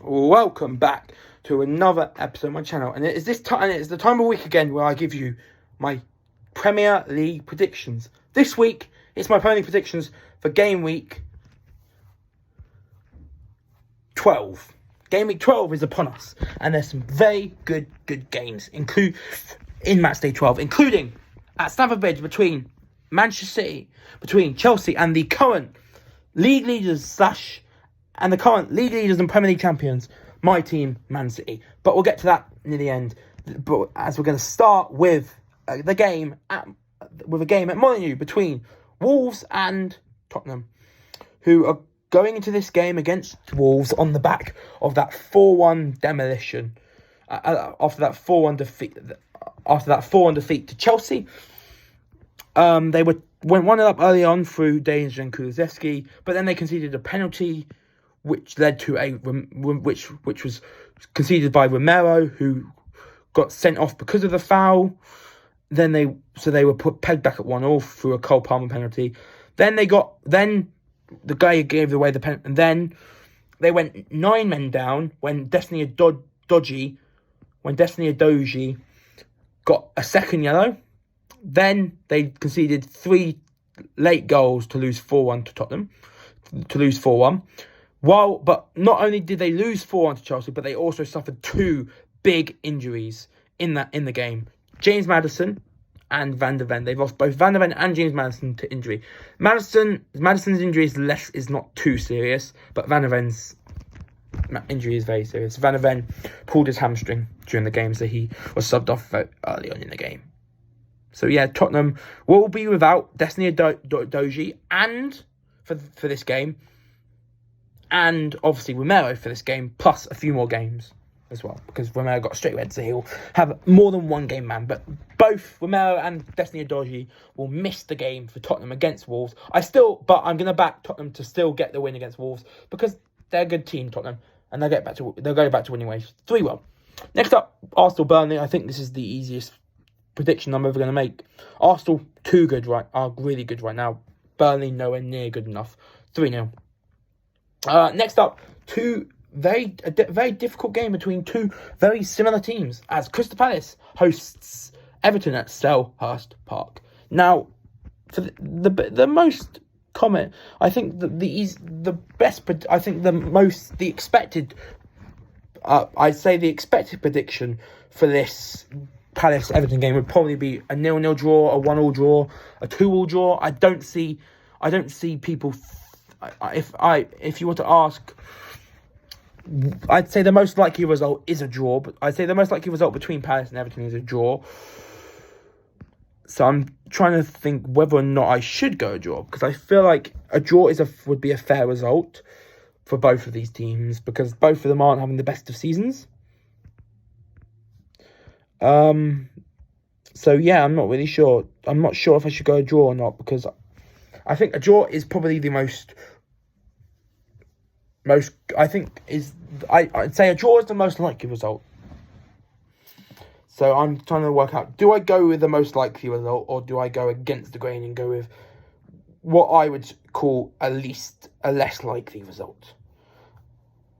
Welcome back to another episode of my channel, and it's the time of week again where I give you my Premier League predictions. This week it's my Premier League predictions for Game Week 12. Game Week 12 is upon us, and there's some very good games in Match Day 12, including at Stamford Bridge between Manchester City, between Chelsea and the current league leaders and Premier League champions, my team, Man City. But we'll get to that near the end. But as we're going to start with a game at Molineux between Wolves and Tottenham, who are going into this game against Wolves on the back of that 4-1 demolition after that 4-1 defeat to Chelsea. They went 1-0 up early on through Danger and Kulusevski, but then they conceded a penalty, which led to which was conceded by Romero, who got sent off because of the foul. Then they were pegged back at 1-1 through a Cole Palmer penalty. Then the guy gave away the penalty, and then they went 9 men down when Destiny Adoji got a second yellow. Then they conceded 3 late goals to lose 4-1 to Tottenham, to lose 4-1. But not only did they lose 4-1 to Chelsea, but they also suffered 2 big injuries in the game. James Maddison and Van der Ven. They've lost both Van der Ven and James Maddison to injury. Maddison's injury is not too serious, but Van der Ven's injury is very serious. Van der Ven pulled his hamstring during the game, so he was subbed off very early on in the game. So yeah, Tottenham will be without Destiny Adoji and for this game, and obviously Romero for this game, plus a few more games as well, because Romero got a straight red, so he'll have more than one game man. But both Romero and Destiny Adoji will miss the game for Tottenham against Wolves. But I'm going to back Tottenham to still get the win against Wolves, because they're a good team, Tottenham, and they'll go back to winning ways 3-1. Next up, Arsenal Burnley. I think this is the easiest prediction I'm ever going to make. Arsenal are really good right now. Burnley nowhere near good enough. 3-0. Next up, a very difficult game between 2 very similar teams, as Crystal Palace hosts Everton at Selhurst Park. Now, for the most common, I think the expected prediction for this Palace Everton game would probably be a 0-0 draw, a 1-1 draw, a 2-2 draw. I don't see people. If you want to ask, I'd say the most likely result is a draw. But I'd say the most likely result between Palace and Everton is a draw. So I'm trying to think whether or not I should go a draw, because I feel like a draw would be a fair result for both of these teams, because both of them aren't having the best of seasons. So yeah, I'm not really sure. I'm not sure if I should go a draw or not, because I think a draw is probably the I'd say a draw is the most likely result. So I'm trying to work out, do I go with the most likely result, or do I go against the grain and go with what I would call a less likely result?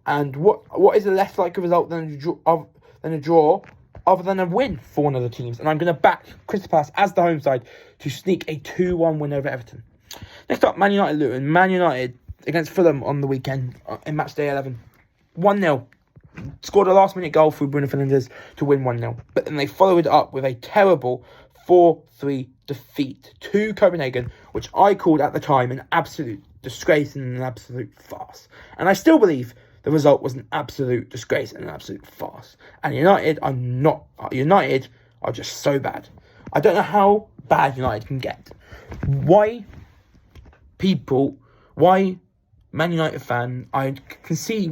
And what is a less likely result than a draw, other than a win for one of the teams? And I'm going to back Crystal Palace as the home side to sneak a 2-1 win over Everton. Next up, Man United Luton. Man United against Fulham on the weekend in match day 11. 1-0. Scored a last-minute goal through Bruno Fernandes to win 1-0. But then they followed it up with a terrible 4-3 defeat to Copenhagen, which I called at the time an absolute disgrace and an absolute farce. And I still believe the result was an absolute disgrace and an absolute farce. And United are just so bad. I don't know how bad United can get. Why Man United fan, I can see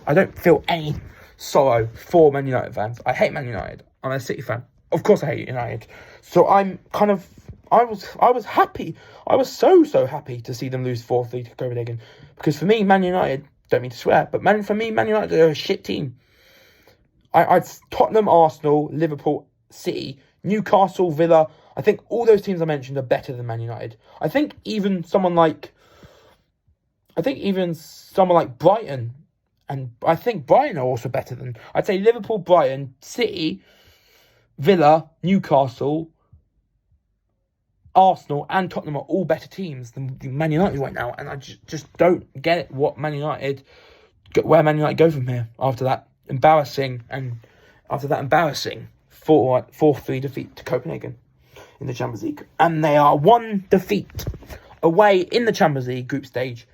I don't feel any sorrow for Man United fans. I hate Man United. I'm a City fan. Of course I hate United. So I was happy. I was so happy to see them lose 4-3 to Copenhagen. Because for me, Man United, don't mean to swear, but Man United are a shit team. I'd Tottenham, Arsenal, Liverpool, City, Newcastle, Villa. I think all those teams I mentioned are better than Man United. I think even someone like Brighton And I think Brighton are also better than... I'd say Liverpool, Brighton, City, Villa, Newcastle, Arsenal and Tottenham are all better teams than Man United right now. And I just don't get it where Man United go from here after that embarrassing 4-3 defeat to Copenhagen in the Champions League. And they are one defeat away in the Champions League group stage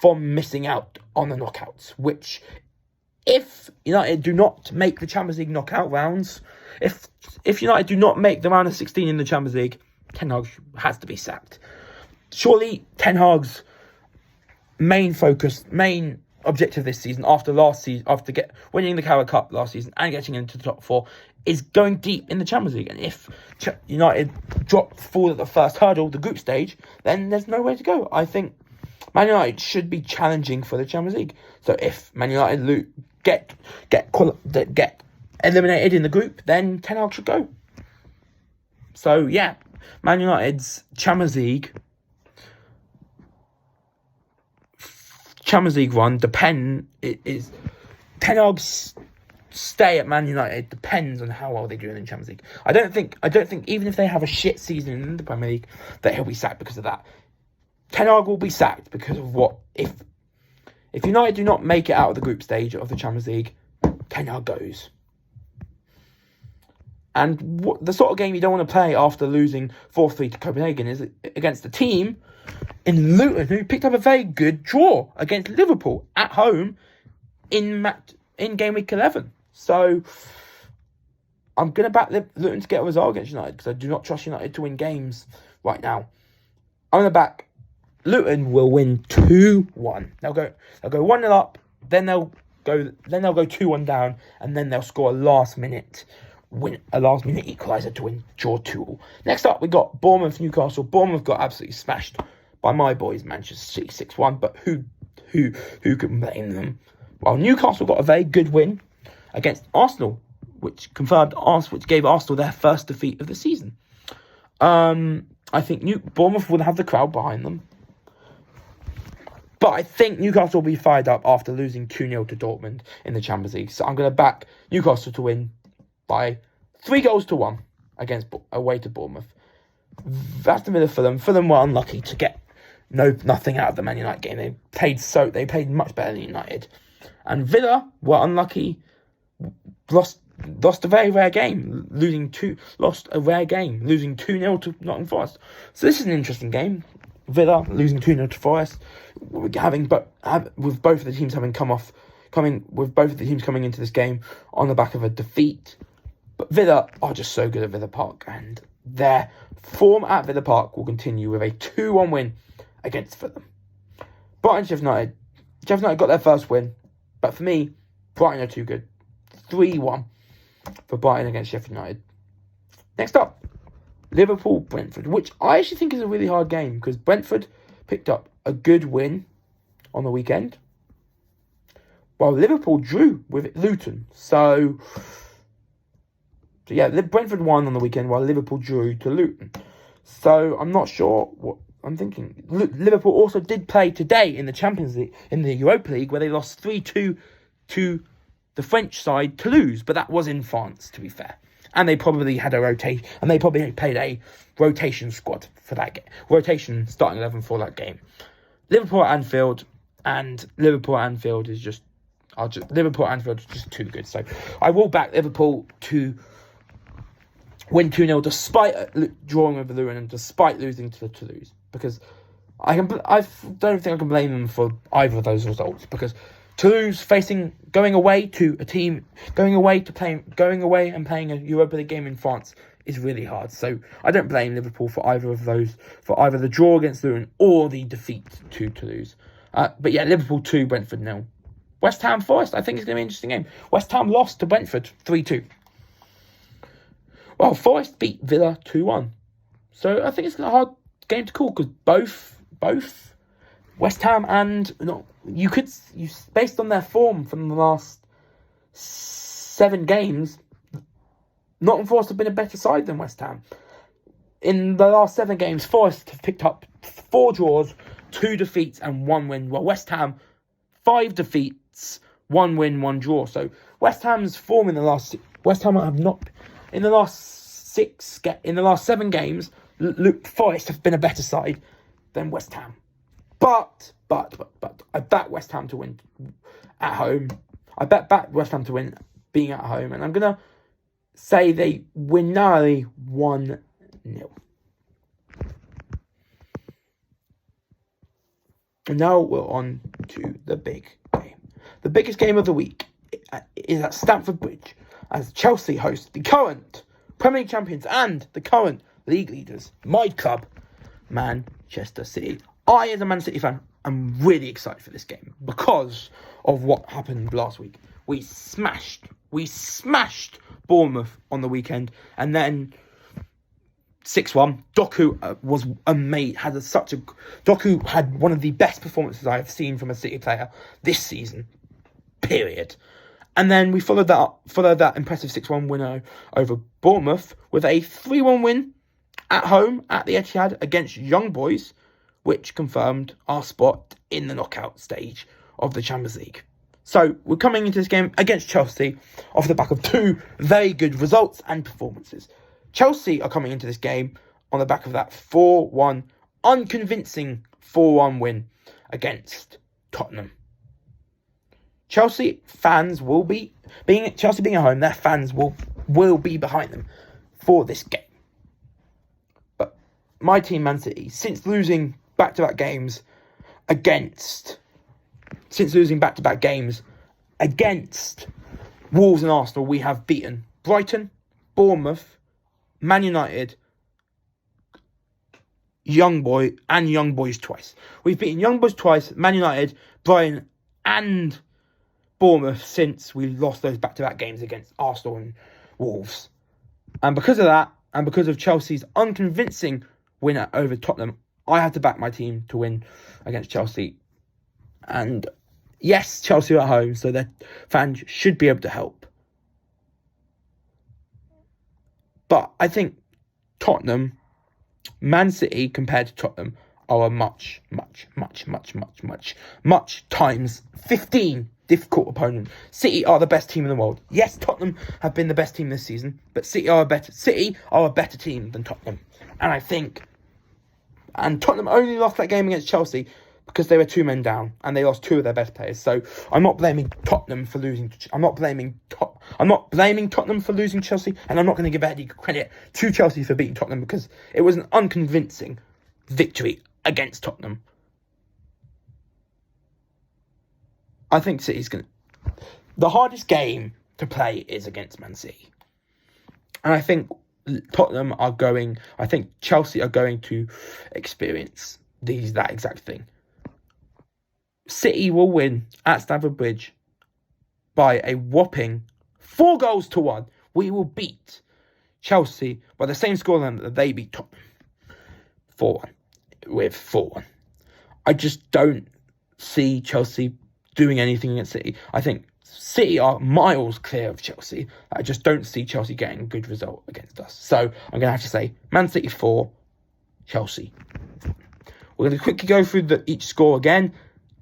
from missing out on the knockouts, which, if United do not make the Champions League knockout rounds, if United do not make the round of 16 in the Champions League, Ten Hag has to be sacked. Surely Ten Hag's main objective this season, after winning the Carabao Cup last season and getting into the top 4, is going deep in the Champions League. And if United fall at the first hurdle, the group stage, then there's nowhere to go. I think Man United should be challenging for the Champions League. So if Man United get eliminated in the group, then Ten Hag should go. So yeah, Man United's Champions League run is Ten Hag's stay at Man United depends on how well they do in the Champions League. I don't think even if they have a shit season in the Premier League that he'll be sacked because of that. Ten Hag will be sacked because of what if United do not make it out of the group stage of the Champions League, Ten Hag goes. And the sort of game you don't want to play after losing 4-3 to Copenhagen is against a team in Luton who picked up a very good draw against Liverpool at home in Gameweek 11. So I'm going to back Luton to get a result against United because I do not trust United to win games right now. I'm going to back Luton will win 2-1. They'll go 1-0 up, then they'll go 2-1 down, and then they'll score a last minute equaliser to draw 2-2. Next up, we got Bournemouth, Newcastle. Bournemouth got absolutely smashed by my boys, Manchester City 6-1. But who can blame them? Well, Newcastle got a very good win against Arsenal, which gave Arsenal their first defeat of the season. I think Bournemouth will have the crowd behind them. But I think Newcastle will be fired up after losing 2-0 to Dortmund in the Champions League. So I'm going to back Newcastle to win by 3-1 away to Bournemouth. Aston Villa, Fulham were unlucky to get nothing out of the Man United game. They played much better than United. And Villa were unlucky, lost a very rare game, losing 2-0 to Nottingham Forest. So this is an interesting game. Villa losing 2-0 to Forest, with both of the teams coming into this game on the back of a defeat. But Villa are just so good at Villa Park, and their form at Villa Park will continue with a 2-1 win against Fulham. Brighton, Sheffield United. Sheffield United got their first win, but for me, Brighton are too good. 3-1 for Brighton against Sheffield United. Next up, Liverpool, Brentford, which I actually think is a really hard game because Brentford picked up a good win on the weekend, while Liverpool drew with Luton. So yeah, Brentford won on the weekend while Liverpool drew to Luton. So I'm not sure what I'm thinking. Liverpool also did play today in the Champions League, in the Europa League, where they lost 3-2 to the French side Toulouse, but that was in France, to be fair. And they probably had a rotation, and they probably played a rotation squad for that game. Rotation starting 11 for that game. Liverpool at Anfield is just too good. So I will back Liverpool to win 2-0 despite drawing with Luton and despite losing to Toulouse, because I don't think I can blame them for either of those results, because Toulouse going away and playing a Europa League game in France is really hard. So I don't blame Liverpool for either of those, for either the draw against Luton or the defeat to Toulouse. But yeah, Liverpool 2, Brentford 0. West Ham Forest, I think it's going to be an interesting game. West Ham lost to Brentford 3-2. Well, Forest beat Villa 2-1. So I think it's a hard game to call, because both West Ham and based on their form from the last 7 games, Nottingham Forest have been a better side than West Ham. In the last 7 games, Forest have picked up 4 draws, 2 defeats and 1 win, while West Ham 5 defeats, points, 1 win, 1 draw. So West Ham's form in the last in the last 7 games. Forest have been a better side than West Ham. But I back West Ham to win at home. I back West Ham to win being at home, and I'm gonna say they win narrowly 1-0. And now we're on to the big game. The biggest game of the week is at Stamford Bridge as Chelsea host the current Premier League champions and the current league leaders, my club, Manchester City. I, as a Man City fan, am really excited for this game because of what happened last week. We smashed Bournemouth on the weekend, and then 6-1. Doku was amazing. Doku had one of the best performances I have seen from a City player this season. Period. And then we followed that impressive 6-1 winner over Bournemouth with a 3-1 win at home at the Etihad against Young Boys, which confirmed our spot in the knockout stage of the Champions League. So we're coming into this game against Chelsea off the back of 2 very good results and performances. Chelsea are coming into this game on the back of that 4-1, unconvincing 4-1 win against Tottenham. Chelsea fans will be, being at home, their fans will be behind them for this game. But my team, Man City, since losing back-to-back games against Wolves and Arsenal, we have beaten Brighton, Bournemouth, Man United, Young Boys twice. We've beaten Young Boys twice, Man United, Brighton, and Bournemouth since we lost those back-to-back games against Arsenal and Wolves. And because of that, and because of Chelsea's unconvincing win over Tottenham, I had to back my team to win against Chelsea. And yes, Chelsea are at home, so their fans should be able to help. But I think Man City compared to Tottenham are a much times 15 difficult opponent. City are the best team in the world. Yes, Tottenham have been the best team this season, but City are a better team than Tottenham. And Tottenham only lost that game against Chelsea because they were 2 men down and they lost 2 of their best players. So I'm not blaming Tottenham for losing. I'm not blaming Tottenham for losing Chelsea, and I'm not going to give any credit to Chelsea for beating Tottenham because it was an unconvincing victory against Tottenham. I think the hardest game to play is against Man City. And I think Chelsea are going to experience that exact thing. City will win at Stamford Bridge by a whopping 4-1. We will beat Chelsea by the same scoreline that they beat Tottenham. 4-1. I just don't see Chelsea doing anything against City. I think City are miles clear of Chelsea. I just don't see Chelsea getting a good result against us. So I'm going to have to say Man City 4, Chelsea. We're going to quickly go through each score again.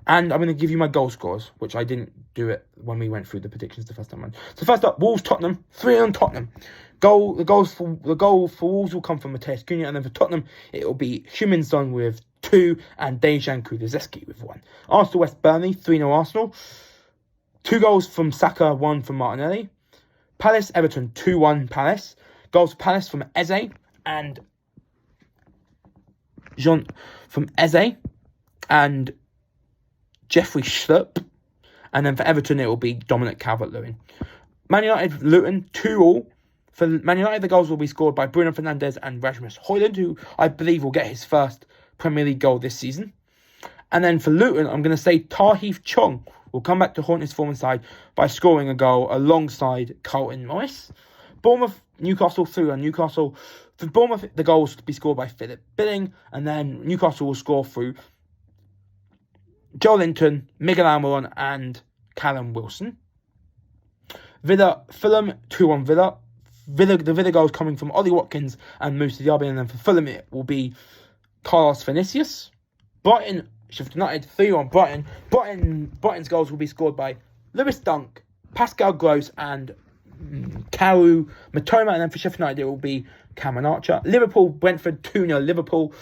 And I'm going to give you my goal scores, which I didn't do it when we went through the predictions the first time. So first up, Wolves Tottenham, 3-1 Tottenham. The goal for Wolves will come from Matheus Cunha, and then for Tottenham it will be Heung-min Son with 2 and Dejan Kulusevski with 1. Arsenal West Burnley, 3-0 Arsenal. 2 goals from Saka, 1 from Martinelli. Palace Everton, 2-1 Palace. Goals for Palace from Eze and Jeffrey Schlupp. And then for Everton, it will be Dominic Calvert-Lewin. Man United, Luton, 2-2. For Man United, the goals will be scored by Bruno Fernandes and Rasmus Højlund, who I believe will get his first Premier League goal this season. And then for Luton, I'm going to say Tahith Chong will come back to haunt his former side by scoring a goal alongside Carlton Morris. Bournemouth, Newcastle, 3-1 Newcastle. For Bournemouth, the goals will be scored by Philip Billing, and then Newcastle will score through Joe Linton, Miguel Almiron, and Callum Wilson. Fulham, 2-1 Villa. The Villa goals coming from Ollie Watkins and Moussa Diaby, and then for Fulham it will be Carlos Vinicius. Brighton, Sheffield United, 3-1 Brighton. Brighton's goals will be scored by Lewis Dunk, Pascal Gross, and Karu Matoma. And then for Sheffield United, it will be Cameron Archer. Liverpool, Brentford, 2-0 Liverpool.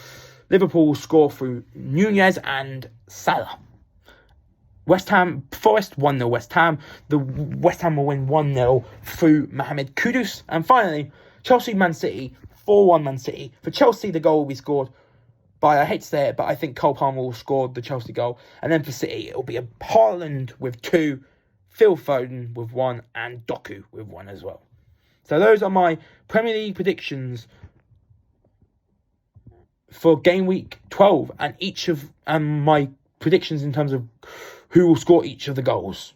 Liverpool will score through Nunez and Salah. West Ham, Forest, 1-0 West Ham. The West Ham will win 1-0 through Mohamed Kudus. And finally, Chelsea, Man City, 4-1 Man City. For Chelsea, the goal will be scored by, I hate to say it, but I think Cole Palmer will score the Chelsea goal. And then for City, it will be a Haaland with 2, Phil Foden with 1, and Doku with 1 as well. So those are my Premier League predictions for game week 12, and each of my predictions in terms of who will score each of the goals.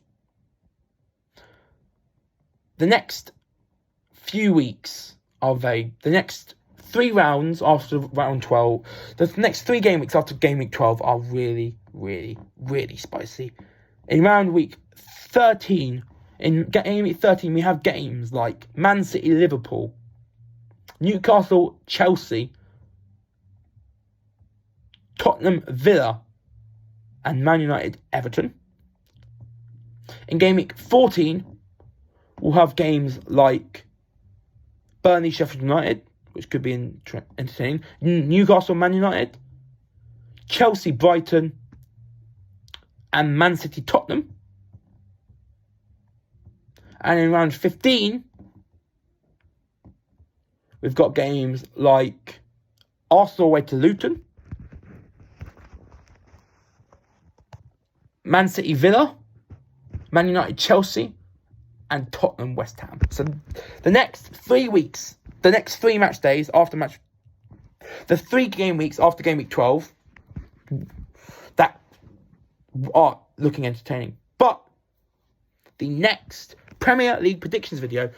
The next few weeks are the next 3 rounds after round 12, the next 3 game weeks after game week 12 are really, really, really spicy. In round week 13, in game week 13, we have games like Man City, Liverpool, Newcastle, Chelsea, Tottenham, Villa, and Man United, Everton. In game week 14, we'll have games like Burnley, Sheffield United, which could be entertaining, Newcastle, Man United, Chelsea, Brighton, and Man City, Tottenham. And in round 15, we've got games like Arsenal away to Luton, Man City, Villa, Man United, Chelsea, and Tottenham, West Ham. So the next 3 weeks, the next 3 match days after match, the 3 game weeks after game week 12, that are looking entertaining. But the next Premier League predictions video,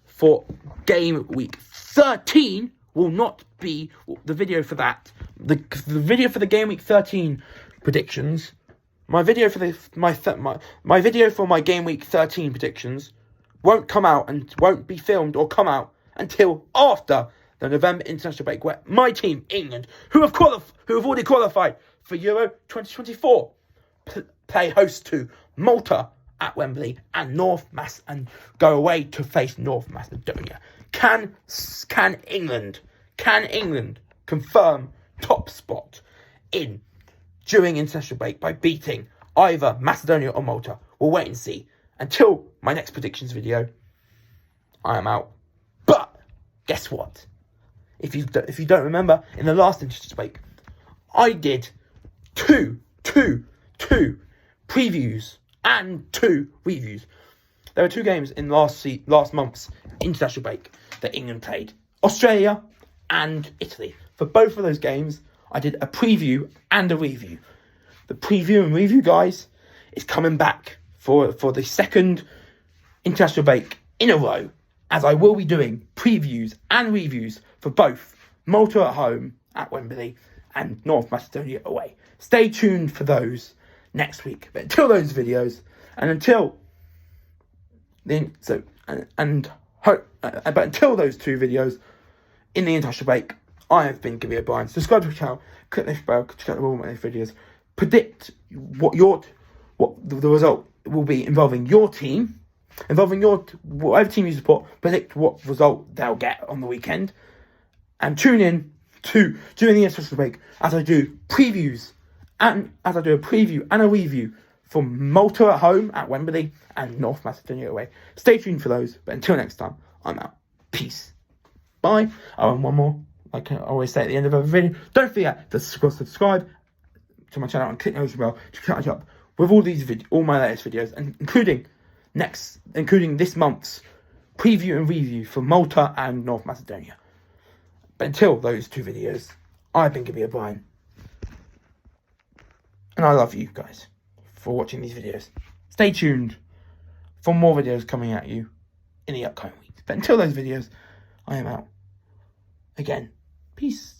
for game week 13 will not be the video for that. The video for the game week 13 predictions, my video for my video for my game week 13 predictions won't come out and won't be filmed or come out until after the November international break, where my team, England, who have already qualified for Euro 2024, play host to Malta at Wembley and go away to face North Macedonia. Can England confirm top spot during international break by beating either Macedonia or Malta? We'll wait and see. Until my next predictions video, I am out. But guess what? If you don't remember, in the last international break, I did two previews and 2 reviews. There were 2 games in last month's international break that England played: Australia and Italy. For both of those games, I did a preview and a review. The preview and review, guys, is coming back for the second international break in a row, as I will be doing previews and reviews for both Malta at home at Wembley and North Macedonia away. Stay tuned for those next week. But until those videos, and until then, but until those 2 videos in the international break, I have been Gameweek O'Brien. Subscribe to the channel, click the bell to check out all my videos. Predict what the result will be involving your team, whatever team you support. Predict what result they'll get on the weekend, and tune in to during the international break as I do previews and a review for Malta at home at Wembley and North Macedonia away. Stay tuned for those. But until next time, I'm out. Peace. Bye. Oh, and one more. Like I always say at the end of every video, don't forget to subscribe to my channel and click the notification bell to catch up with all my latest videos, and including this month's preview and review for Malta and North Macedonia. But until those 2 videos, I've been Gameweek O'Brien, and I love you guys for watching these videos. Stay tuned for more videos coming at you in the upcoming weeks. But until those videos, I am out. Again, peace.